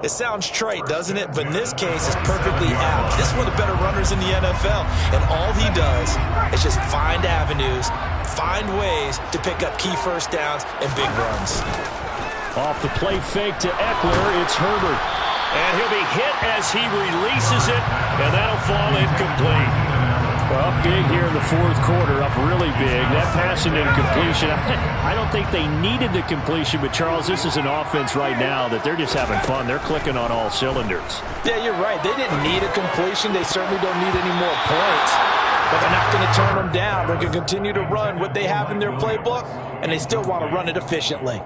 It sounds trite, doesn't it? But in this case, it's perfectly apt. This is one of the better runners in the NFL. And all he does is just find avenues, find ways to pick up key first downs and big runs. Off the play fake to Eckler, it's Herbert. And he'll be hit as he releases it, and that'll fall incomplete. Well, up big here in the fourth quarter, up really big. That passing incompletion, I don't think they needed the completion, but Charles, this is an offense right now that they're just having fun. They're clicking on all cylinders. Yeah, you're right. They didn't need a completion. They certainly don't need any more points. But they're not going to turn them down. They're going to continue to run what they have in their playbook, and they still want to run it efficiently.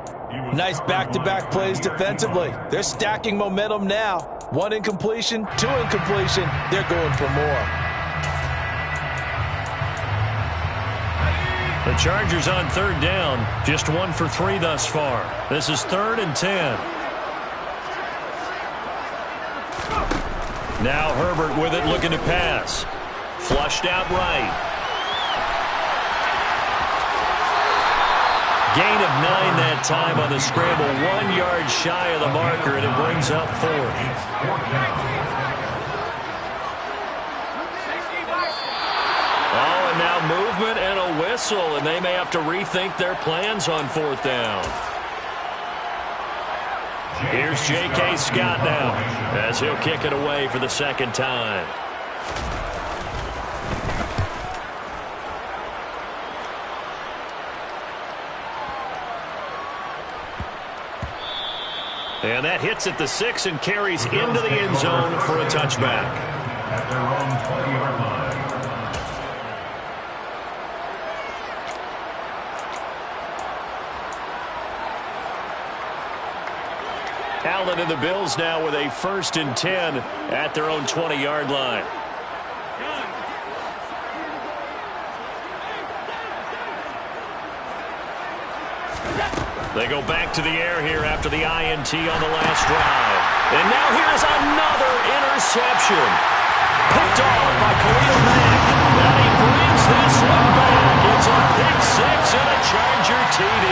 Nice back-to-back plays defensively. They're stacking momentum now. 1 incompletion, 2 incompletion. They're going for more. The Chargers on 3rd down, just 1 for 3 thus far. This is 3rd and 10. Now Herbert with it, looking to pass. Flushed out right. Gain of 9 that time on the scramble. 1 yard shy of the marker, and it brings up 4th. Oh, and now movement and a whistle, and they may have to rethink their plans on 4th down. Here's J.K. Scott now as he'll kick it away for the 2nd time. And that hits at the 6 and carries into the end zone for a touchback. At their own 20-yard line. Allen and the Bills now with a 1st and 10 at their own 20-yard line. They go back to the air here after the INT on the last drive. And now here's another interception. Picked off by Khalil Mack. And he brings this one back. It's a pick 6 and a Charger TD.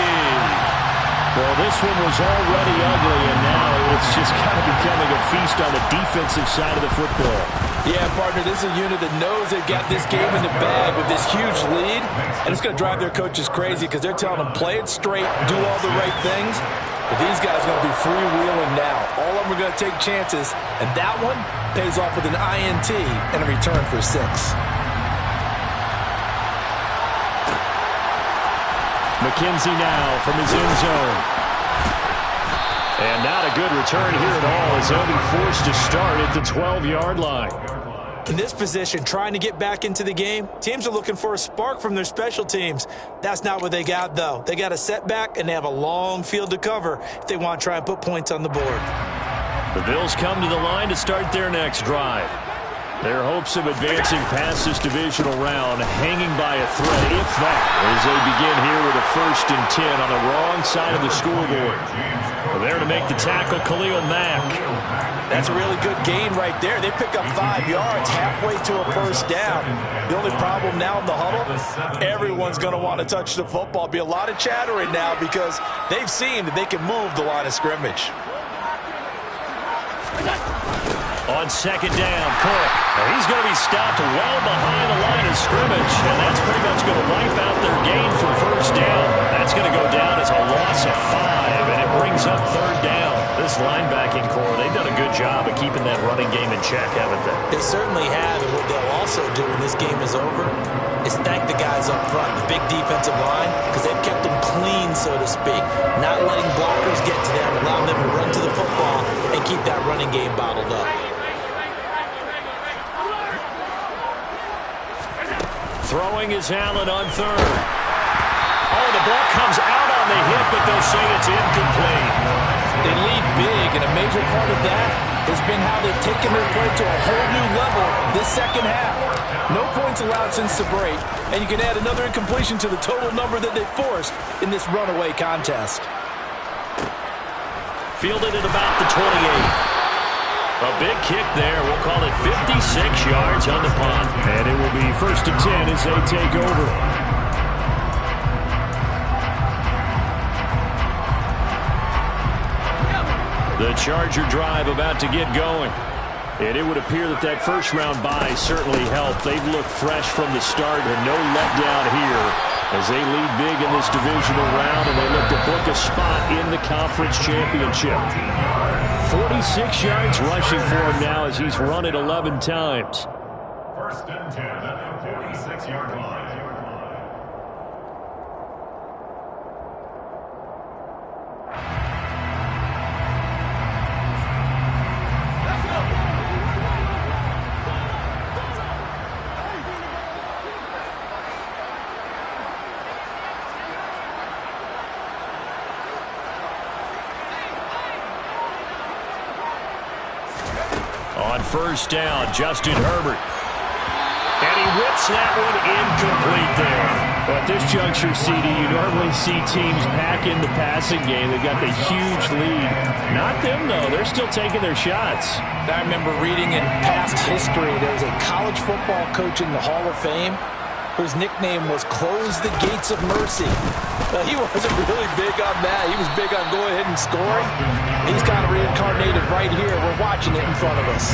Well, this one was already ugly, and now it's just kind of becoming a feast on the defensive side of the football. Yeah, partner, this is a unit that knows they've got this game in the bag with this huge lead, and it's going to drive their coaches crazy because they're telling them play it straight, do all the right things, but these guys are going to be freewheeling now. All of them are going to take chances, and that one pays off with an INT and a return for 6. McKenzie now from his end zone. And not a good return here at all as they'll be forced to start at the 12-yard line. In this position, trying to get back into the game, teams are looking for a spark from their special teams. That's not what they got, though. They got a setback, and they have a long field to cover if they want to try and put points on the board. The Bills come to the line to start their next drive. Their hopes of advancing past this divisional round hanging by a thread, if that, as they begin here with a 1st and 10 on the wrong side of the scoreboard. There to make the tackle, Khalil Mack. That's a really good gain right there. They pick up 5 yards halfway to a 1st down. The only problem now in the huddle, everyone's going to want to touch the football. Be a lot of chattering now because they've seen that they can move the line of scrimmage. On second down, Cook. And he's going to be stopped well behind the line of scrimmage, and that's pretty much going to wipe out their gain for first down. That's going to go down as a loss of 5, and it brings up third down. This linebacking core, they've done a good job of keeping that running game in check, haven't they? They certainly have, and what they'll also do when this game is over is thank the guys up front, the big defensive line, because they've kept them clean, so to speak, not letting blockers get to them, allowing them to run to the football and keep that running game bottled up. Throwing is Allen on third. Oh, the ball comes out on the hit, but they'll say it's incomplete. They lead big, and a major part of that has been how they've taken their play to a whole new level this second half. No points allowed since the break, and you can add another incompletion to the total number that they forced in this runaway contest. Fielded at about the 28. A big kick there. We'll call it 56 yards on the punt. And it will be 1st and 10 as they take over. The Charger drive about to get going. And it would appear that that first-round bye certainly helped. They've looked fresh from the start and no letdown here as they lead big in this divisional round, and they look to book a spot in the conference championship. 46 yards rushing for him now as he's run it 11 times. 1st and 10 at the 46-yard line. On first down, Justin Herbert. And he whips that one incomplete there. At this juncture, CD, you normally see teams pack in the passing game. They've got the huge lead. Not them, though. They're still taking their shots. I remember reading in past history, there was a college football coach in the Hall of Fame whose nickname was Close the Gates of Mercy. He wasn't really big on that. He was big on go ahead and scoring. He's kind of reincarnated right here. We're watching it in front of us.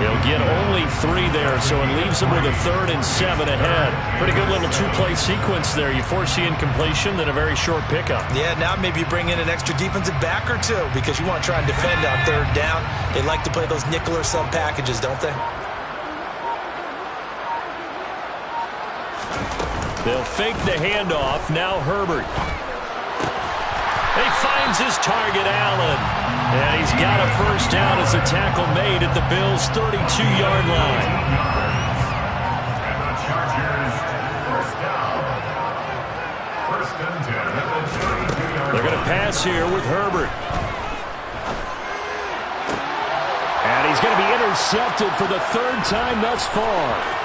He'll get only 3 there, so it leaves him with a 3rd and 7 ahead. Pretty good little 2-play sequence there. You force the incompletion, then a very short pickup. Yeah, now maybe you bring in an extra defensive back or two because you want to try and defend on 3rd down. They like to play those nickel or sub packages, don't they? They'll fake the handoff. Now Herbert. He finds his target, Allen. And he's got a first down as a tackle made at the Bills' 32-yard line. And the Chargers, first down. 1st and 10 at the 32-yard line. They're going to pass here with Herbert. And he's going to be intercepted for the 3rd time thus far.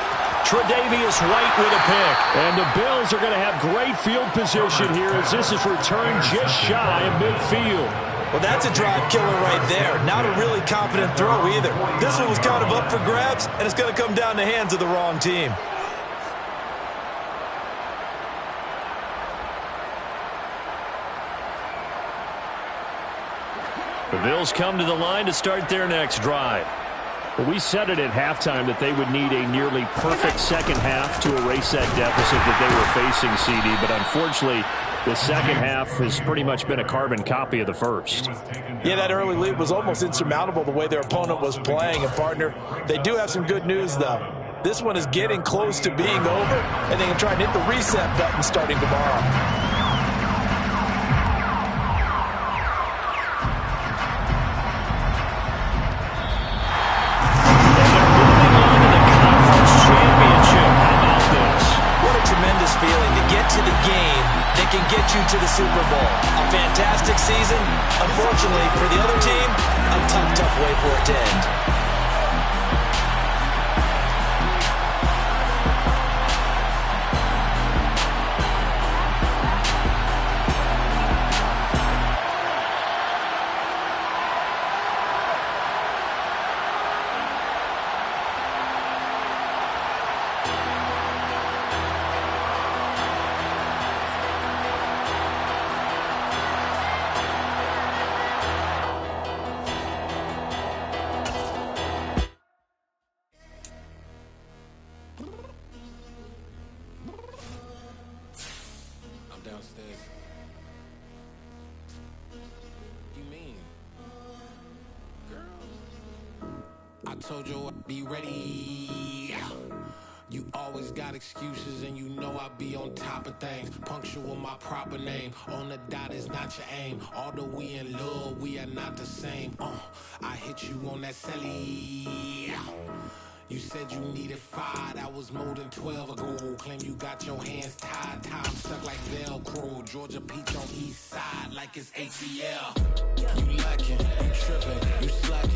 Tre'Davious White with a pick. And the Bills are going to have great field position here as this is returned just shy of midfield. Well, that's a drive killer right there. Not a really confident throw either. This one was kind of up for grabs, and it's going to come down the hands of the wrong team. The Bills come to the line to start their next drive. Well, we said it at halftime that they would need a nearly perfect second half to erase that deficit that they were facing, CD. But unfortunately, the second half has pretty much been a carbon copy of the first. Yeah, that early lead was almost insurmountable the way their opponent was playing. And, partner, they do have some good news, though. This one is getting close to being over, and they can try and hit the reset button starting tomorrow. Can get you to the Super Bowl. A fantastic season. Unfortunately, for the other team, a tough, tough way for it to end. this? You mean? Girl. I told you I'd be ready. You always got excuses and you know I be on top of things. Punctual my proper name. On the dot is not your aim. Although we in love, we are not the same. I hit you on that celly. You said you needed 5, that was more than 12 ago. Claim you got your hands tied, time stuck like Velcro. Georgia Peach on east side like it's ATL. You lacking, you tripping, you slacking.